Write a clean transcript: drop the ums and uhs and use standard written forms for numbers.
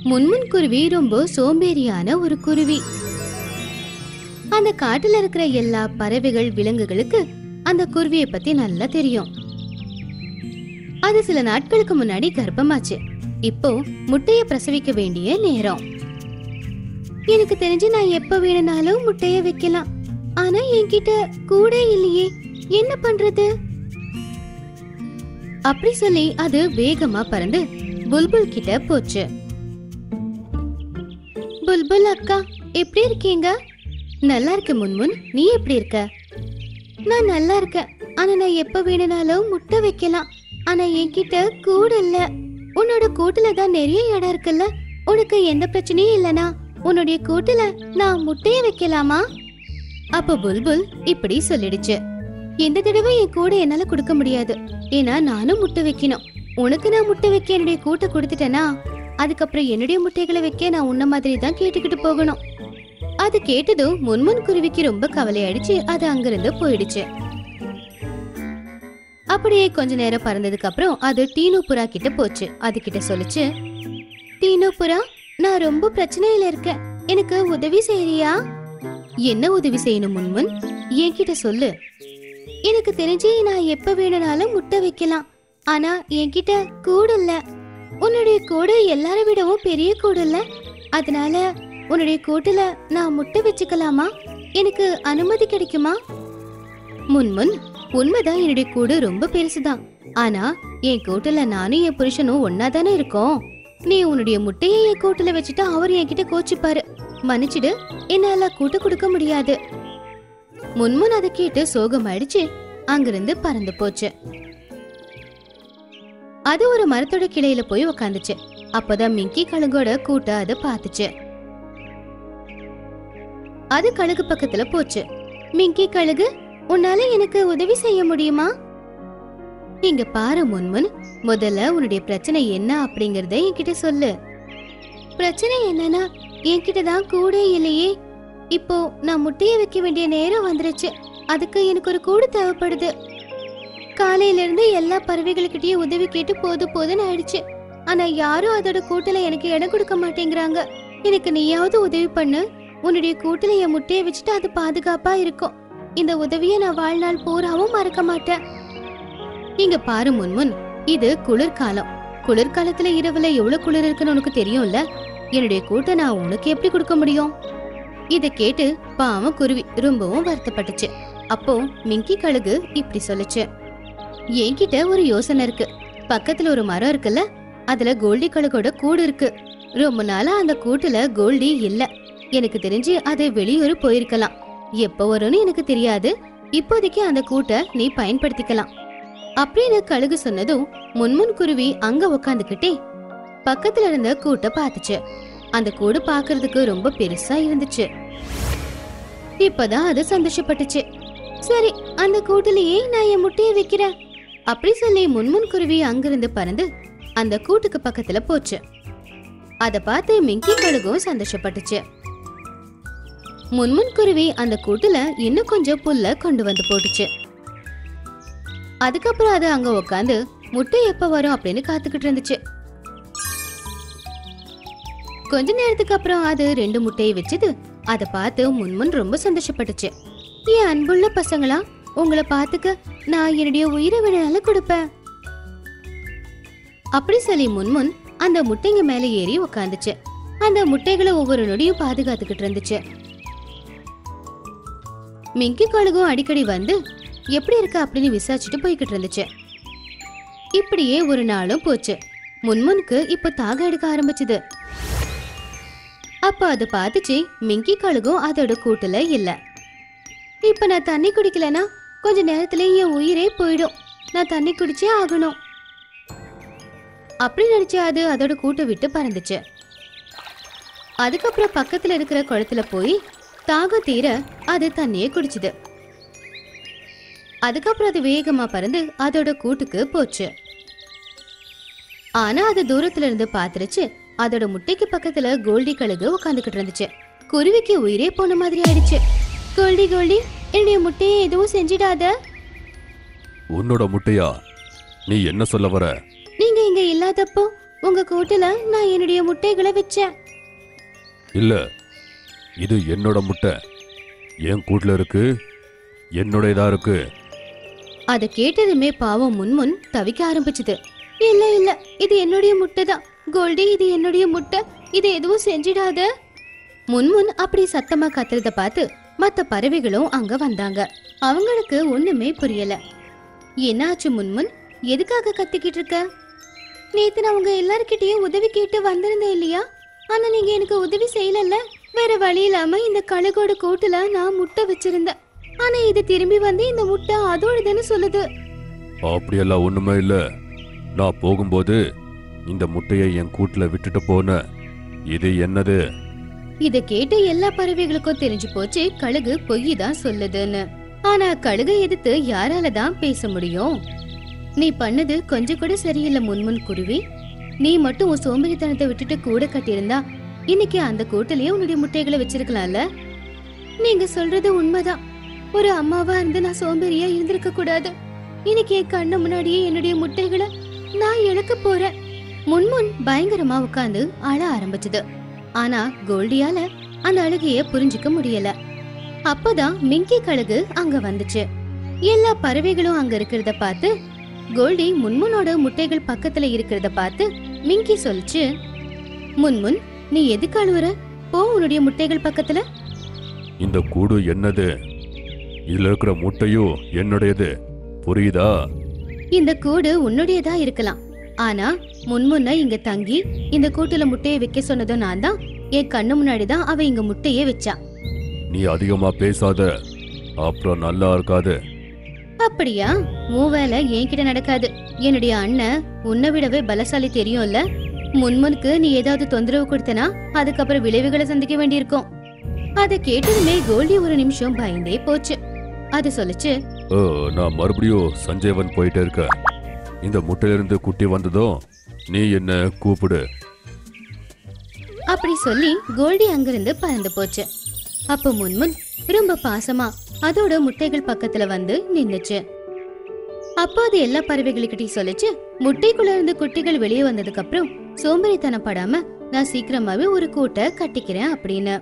முன்முன் குருவி ரொம்ப சோம்பேறியான ஒரு குருவி. அந்த காட்டுல இருக்கிற எல்லா பறவைகள் விலங்குகளுக்கு அந்த குருவியை பத்தி நல்லா தெரியும். அது சில நாட்களுக்கு முன்னாடி கர்ப்பமாச்சு. இப்போ முட்டைய பிரசவிக்க வேண்டிய நேரம். எனக்கு தெரிஞ்சு நான் எப்ப வேணும்னாலும் முட்டைய வைக்கலாம். ஆனா என்கிட்ட கூட இல்லையே, என்ன பண்றது? அப்படி சொல்லி அது வேகமா பறந்து புல்புல் கிட்ட போச்சு. புல்புல் அக்கா, எப்படி இருக்கீங்க? நல்லா இருக்க முன்முன், நீ எப்படி இருக்க? நான் நல்லா இருக்கேன். ஆனா நான் எப்ப வேணும்னாலும் முட்டை வைக்கலாம். ஆனா என்கிட்ட கூட இல்ல. உன்னோட கூட்டுல தான் நிறைய இடம் இருக்குல்ல, உனக்கு எந்த பிரச்சனையும் இல்லனா உன்னுடைய கூட்டுல நான் முட்டைய வைக்கலாமா? அப்ப புல்புல் இப்படி சொல்லிடுச்சு. இந்த தடவை என் கூட என்னால கொடுக்க முடியாது. ஏன்னா நானும் முட்டை வைக்கணும். உனக்கு நான் முட்டை வைக்க என்னுடைய கூட்டை கொடுத்துட்டேனா, அதுக்கப்புறம் என்னுடைய முட்டைகளை வைக்க நான் உன்ன மாதிரி தான் கேட்டுக்கிட்டு போகணும். அது கேட்டதும் முன்முன் குருவிக்கு ரொம்ப கவலையாயிடுச்சு. அது அங்கிருந்து போயிடுச்சு. அப்படியே கொஞ்ச நேரம் பறந்ததுக்கு அப்புறம் அது டீனு புறா கிட்ட போச்சு. அது கிட்ட சொல்லுச்சு, டீனு புறா, நான் ரொம்ப பிரச்சனையில இருக்கேன், எனக்கு உதவி செய்யறியா? என்ன உதவி செய்யணும் முன்முன்? என்கிட்ட சொல்லு. எனக்கு தெரிஞ்சு நான் எப்ப வேணும்னாலும் முட்டை வைக்கலாம். ஆனா என்கிட்ட கூடு இல்ல. உன்னுடைய கூடு எல்லாரை விடவும் பெரிய கூடு இல்ல. அதனால உன்னுடைய கூட்டுல நான் முட்டை வச்சுக்கலாமா? எனக்கு அனுமதி கிடைக்குமா? முன்முன், உண்மைதான், என்னுடைய கூடு ரொம்ப பெருசுதான். ஆனா என் கூட்டுல நானும் என் புருஷனும் ஒன்னாதானே இருக்கோம். நீ உன்னுடைய முட்டையை என் கூட்டுல வச்சுட்டா அவர் என்கிட்ட கோச்சிப்பாரு. மன்னிச்சிடு, என்னால கூட்டு கொடுக்க முடியாது. முன்முன் அதை கேட்டு சோகமாயிடுச்சு. அங்கிருந்து பறந்து போச்சு. அது ஒரு மரத்தோட கிளையில போய் உக்காந்துச்சு. அப்பதான் மிங்கி கழுகோட கூட்ட அது பாத்துச்சு. அது கழுகு பக்கத்துல போச்சு. மிங்கி கழுகு, உன்னால எனக்கு உதவி செய்ய முடியுமா? இங்க பாரு முன்முன், முதல்ல உன்னுடைய பிரச்சனை என்ன அப்படிங்கறத என்கிட்ட சொல்லு. பிரச்சனை என்னன்னா, என்கிட்டதான் கூட இல்லையே. இப்போ நான் முட்டைய வைக்க வேண்டிய நேரம் வந்துருச்சு. அதுக்கு எனக்கு ஒரு கூடு தேவைப்படுது. காலையில இருந்து எல்லா பறவைகளுக்கிட்டயும் உதவி கேட்டு போதுன்னு ஆயிடுச்சு. ஆனா யாரும் அதோட கூட்டுல எனக்கு இடம் கொடுக்க மாட்டேங்கிறாங்க. எனக்கு நீயாவது உதவி பண்ணு. உன்னுடைய கூட்டுல என் முட்டைய வச்சுட்டு அது பாதுகாப்பா இருக்கும். இந்த உதவியை நான் வாழ்நாள் பூராவும் மறக்க மாட்டேன். இங்க பாரு முன்முன், இது குளிர்காலம். குளிர்காலத்துல இரவுல எவ்வளவு குளிர் இருக்குன்னு உனக்கு தெரியும்ல. என்னுடைய கூட்டை நான் உனக்கு எப்படி கொடுக்க முடியும்? இத கேட்டு பாவம் குருவி ரொம்பவும் வருத்தப்பட்டுச்சு. அப்போ மிங்கி கழுகு இப்படி சொல்லுச்சு, என்கிட்ட ஒரு யோசனை இருக்கு. பக்கத்துல ஒரு மரம் இருக்குல்ல, அதுல கோல்டி கழுகோட கூடு இருக்கு. ரொம்ப நாளா அந்த கூட்டுல கோல்டி இல்ல. எனக்கு தெரிஞ்சு அது வெளியூர் போயிருக்கலாம். எப்ப வரும்னு எனக்கு தெரியாது. இப்போதைக்கு அந்த கூட்டை நீ பயன்படுத்திக்கலாம் அப்படின்னு கழுகு சொன்னதும் முன்முன் குருவி அங்க உக்காந்துக்கிட்டே பக்கத்துல இருந்த கூட்டை பாத்துச்சு. அந்த கூடு பாக்குறதுக்கு ரொம்ப பெருசா இருந்துச்சு. இப்பதான் அது சந்தோஷப்பட்டுச்சு. சரி, அந்த கூட்டுலயே நான் என் முட்டைய வைக்கிறேன் அப்படி சொல்லி முன்முன் குருவி அங்கிருந்து பறந்து அந்த கூட்டுக்கு பக்கத்துல போச்சு. அத பார்த்து மிங்கி கழுகும் சந்தோஷப்பட்டுச்சு. முன்முன் குருவி அந்த கூட்டுல இன்னும் கொஞ்சம் புல்ல கொண்டு வந்து போட்டுச்சு. அதுக்கப்புறம் அது அங்க உக்காந்து முட்டை எப்ப வரும் அப்படின்னு காத்துக்கிட்டு இருந்துச்சு. கொஞ்ச நேரத்துக்கு அப்புறம் அது 2 முட்டையை வச்சது. அத பார்த்து முன்முன் ரொம்ப சந்தோஷப்பட்டுச்சு. என் அன்புள்ள பசங்களா, உங்களை பாத்துக்க நான் என்னுடைய உயிரை வேணாலும் கொடுப்பேன் அப்படி சொல்லி முன்முன் அந்த முட்டைங்க மேல ஏறி உக்காந்துச்சு. அந்த முட்டைகளை ஒவ்வொரு நொடியும் பாதுகாத்துக்கிட்டு இருந்துச்சு. மிங்கி கழுகும் அடிக்கடி வந்து எப்படி இருக்க அப்படின்னு விசாரிச்சுட்டு போய்கிட்டு இருந்துச்சு. இப்படியே ஒரு நாளும் போச்சு. முன்முனுக்கு இப்ப தாக எடுக்க ஆரம்பிச்சுது. அப்ப அது பாத்துச்சு, மிங்கி கழுகும் அதோட கூட்டுல இல்ல. இப்ப நான் தண்ணி குடிக்கலனா கொஞ்ச நேரத்துல என் உயிரே போயிடும். நான் தண்ணி குடிச்சே ஆகணும் அப்படி நினைச்சு அது அதோட கூட்டை விட்டு பறந்துச்சு. அதுக்கப்புறம் பக்கத்துல இருக்கிற குளத்துல போய் தாகம் தீர அது தண்ணியை குடிச்சுது. அதுக்கப்புறம் அது வேகமா பறந்து அதோட கூட்டுக்கு போச்சு. ஆனா அது தூரத்துல இருந்து பாத்துருச்சு. அதோட முட்டைக்கு பக்கத்துல கோல்டி கழுகு உட்காந்துக்கிட்டு இருந்துச்சு. குருவிக்கு உயிரே போன மாதிரி ஆயிடுச்சு. கோல்டி கோல்டி, என்னுடைய முட்டையை எதுவும் செஞ்சிடாத. உன்னோட முட்டையா? நீ என்ன சொல்ல வர? நீங்க இங்க இல்லாதப்போ உங்க கூட்டுல நான் என்னுடைய முட்டைகளை வச்சேன். இல்ல, இது என்னோட முட்டை. என் கூட்டுல இருக்கு, என்னோடதா இருக்கு. அத கேட்டதுமே பாவம் முன்முன் தவிக்க ஆரம்பிச்சுது. இல்ல இல்ல, இது என்னுடைய முட்டை தான். கோல்டி, இது என்னுடைய முட்டை. இது எதுவும் செஞ்சிடாத. முன்முன் அப்படி சத்தமா கத்துறத பார்த்து மத்த பறவைகளும் அங்க வந்தாங்க. அவங்களுக்கு ஒண்ணுமே புரியல. என்னாச்சு முன்முன்? எதுக்காக கத்திக்கிட்டு இருக்க? நேத்து நான் உங்க எல்லார்கிட்டயும் உதவி கேட்டு வந்திருந்தேன் இல்லையா? ஆனா நீங்க எனக்கு உதவி செய்யலல்ல. வேற வழி இல்லாம இந்த கழுகோட கூட்டுல நான் முட்டை வச்சிருந்தேன். ஆனா இது திரும்பி வந்து இந்த முட்டை அதோடதுன்னு சொல்லுது. அப்படியெல்லாம் ஒண்ணுமே இல்ல. நான் போகும்போது இந்த முட்டையை என் கூட்டுல விட்டுட்டு போன. இது என்னது? இத கேட்டு எல்லா பறவைகளுக்கும் தெரிஞ்சு போச்சு கழுகு பொய் தான் சொல்லுதுன்னு. ஆனா கழுகை எதிர்த்து யாரால தான் பேச முடியும்? நீ பண்ணது கொஞ்சம் கூட சரியில்லை முன்முன் குருவி. நீ மட்டும் உன் சோம்பேறித்தனத்தை விட்டுட்டு கூட கட்டியிருந்தா இன்னைக்கு அந்த கூட்டிலேயே உன்னுடைய முட்டைகளை வச்சிருக்கலாம்ல. நீங்க சொல்றது உண்மைதான். ஒரு அம்மாவா இருந்து நான் சோம்பேறியா இருந்திருக்க கூடாது. இன்னைக்கு என் கண்ணு முன்னாடியே என்னுடைய முட்டைகளை நான் இழக்க போறேன். முன்முன் பயங்கரமா உட்கார்ந்து அழ ஆரம்பிச்சது. ஆனா கோல்டியால அந்த அழுகைய புரிஞ்சுக்க முடியல. அப்பதான் மிங்கி கழுகு அங்க வந்துச்சு. எல்லா பறவைகளும் அங்க இருக்கிறத பார்த்து கோல்டி முன்முனோட முட்டைகள் பக்கத்துல இருக்கிறத பார்த்து மிங்கி சொல்லுச்சு, முன்முன் நீ எதுக்கு அழுவுற? போ உன்னுடைய முட்டைகள் பக்கத்துல. இந்த கூடு என்னது? இதுல இருக்கிற முட்டையும் என்னுடையது, புரியுதா? இந்த கூடு உன்னுடையதா இருக்கலாம். ஆனா முன்முன்ன இங்க தங்கி இந்த கூட்டுல முட்டையை வைக்க சொன்னதும் நான் தான். என் கண்ணு முன்னாடிதான் அவ இங்க முட்டையே வச்சா. நீ அதிகமா பேசாத, அப்புறம் நல்லா இருக்காது. அப்படியா? உன் வேலை என்கிட்ட நடக்காது. என்னுடைய அண்ணன் உன்னை விடவே பலசாலி தெரியும்ல. முன்முனுக்கு நீ ஏதாவது தொந்தரவு கொடுத்தனா அதுக்கப்புறம் விளைவுகளை சந்திக்க வேண்டியிருக்கும். அத கேட்டதுமே கோல்டி ஒரு நிமிஷம் பயந்தே போச்சு. அது சொல்லுச்சு, நான் மறுபடியும் சஞ்சயவன் போயிட்டே இருக்க. இந்த முட்டையிலிருந்து குட்டி வந்ததும் நீ என்ன கூப்பிடு. அப்படி சொல்லி கோல்டி அங்கிருந்து பறந்து போச்சு. அப்ப முன்முன் ரொம்ப பாசமா அதோட முட்டைகள் பக்கத்துல வந்து நின்னுச்சு. அப்போ அது எல்லா பறவைகளுக்கிட்டையும் சொல்லிச்சு, முட்டைக்குள்ள இருந்து குட்டிகள் வெளியே வந்ததுக்கு அப்புறம் சோம்பேறித்தனம் படாம நான் சீக்கிரமாவே ஒரு கூட்டை கட்டிக்கிறேன் அப்படின்னு.